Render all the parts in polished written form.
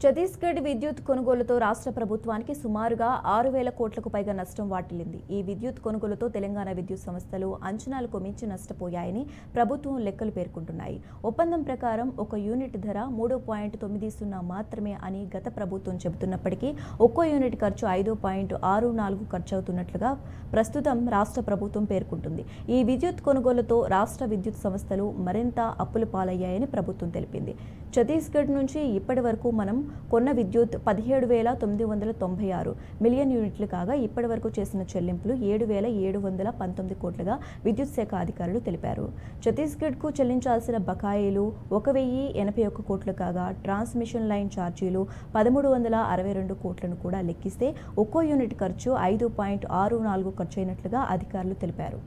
ఛత్తీస్గఢ్ విద్యుత్ కొనుగోలుతో రాష్ట్ర ప్రభుత్వానికి సుమారుగా 6,000 కోట్లకు పైగా నష్టం వాటిల్లింది. ఈ విద్యుత్ కొనుగోలుతో తెలంగాణ విద్యుత్ సంస్థలు అంచనాలకు మించి నష్టపోయాయని ప్రభుత్వం లెక్కలు పేర్కొంటున్నాయి. ఒప్పందం ప్రకారం ఒక యూనిట్ ధర 3.90 మాత్రమే అని గత ప్రభుత్వం చెబుతున్నప్పటికీ ఒక్కో యూనిట్ ఖర్చు 5.64 ఖర్చవుతున్నట్లుగా ప్రస్తుతం రాష్ట్ర ప్రభుత్వం పేర్కొంటుంది. ఈ విద్యుత్ కొనుగోలుతో రాష్ట్ర విద్యుత్ సంస్థలు మరింత అప్పుల పాలయ్యాయని ప్రభుత్వం తెలిపింది. ఛత్తీస్గఢ్ నుంచి ఇప్పటి వరకు మనం కొన్న విద్యుత్ 17,996 మిలియన్ యూనిట్లు కాగా ఇప్పటి వరకు చేసిన చెల్లింపులు 7,719 కోట్లుగా విద్యుత్ శాఖ అధికారులు తెలిపారు. ఛత్తీస్గఢ్కు చెల్లించాల్సిన బకాయిలు 1,081 కోట్లు కాగా ట్రాన్స్మిషన్ లైన్ ఛార్జీలు 1,362 కోట్లను కూడా లెక్కిస్తే ఒక్కో యూనిట్ ఖర్చు 5.64 ఖర్చయినట్లుగా అధికారులు తెలిపారు.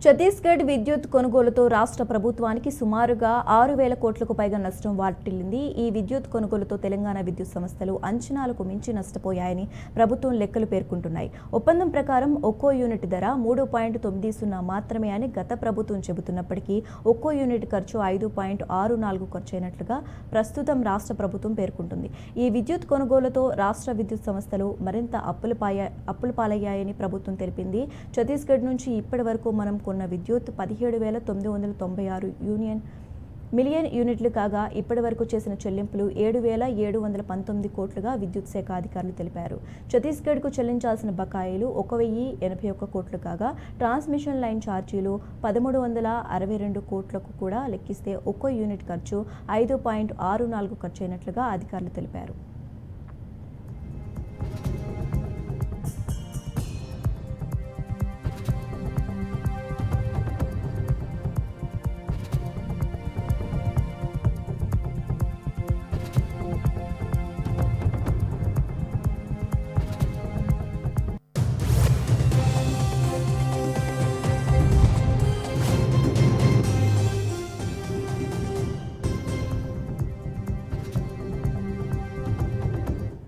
ఛత్తీస్గఢ్ విద్యుత్ కొనుగోలుతో రాష్ట్ర ప్రభుత్వానికి సుమారుగా 6,000 కోట్లకు పైగా నష్టం వాటిల్లింది. ఈ విద్యుత్ కొనుగోలుతో తెలంగాణ విద్యుత్ సంస్థలు అంచనాలకు మించి నష్టపోయాయని ప్రభుత్వం లెక్కలు పేర్కొంటున్నాయి. ఒప్పందం ప్రకారం ఒక్కో యూనిట్ ధర 3.90 మాత్రమే అని గత ప్రభుత్వం చెబుతున్నప్పటికీ ఒక్కో యూనిట్ ఖర్చు 5.64 ఖర్చయినట్లుగా ప్రస్తుతం రాష్ట్ర ప్రభుత్వం పేర్కొంటుంది. ఈ విద్యుత్ కొనుగోలుతో రాష్ట్ర విద్యుత్ సంస్థలు మరింత అప్పుల పాలయ్యాయని ప్రభుత్వం తెలిపింది. ఛత్తీస్గఢ్ నుంచి ఇప్పటి వరకు మనం కొన్న విద్యుత్ 17,996 మిలియన్ యూనిట్లు కాగా ఇప్పటి వరకు చేసిన చెల్లింపులు 7,719 కోట్లుగా విద్యుత్ శాఖ అధికారులు తెలిపారు. ఛత్తీస్గఢ్కు చెల్లించాల్సిన బకాయిలు 1,081 కోట్లు కాగా ట్రాన్స్మిషన్ లైన్ ఛార్జీలు 1,362 కోట్లకు కూడా లెక్కిస్తే ఒక్కో యూనిట్ ఖర్చు 5.64 ఖర్చయినట్లుగా అధికారులు తెలిపారు.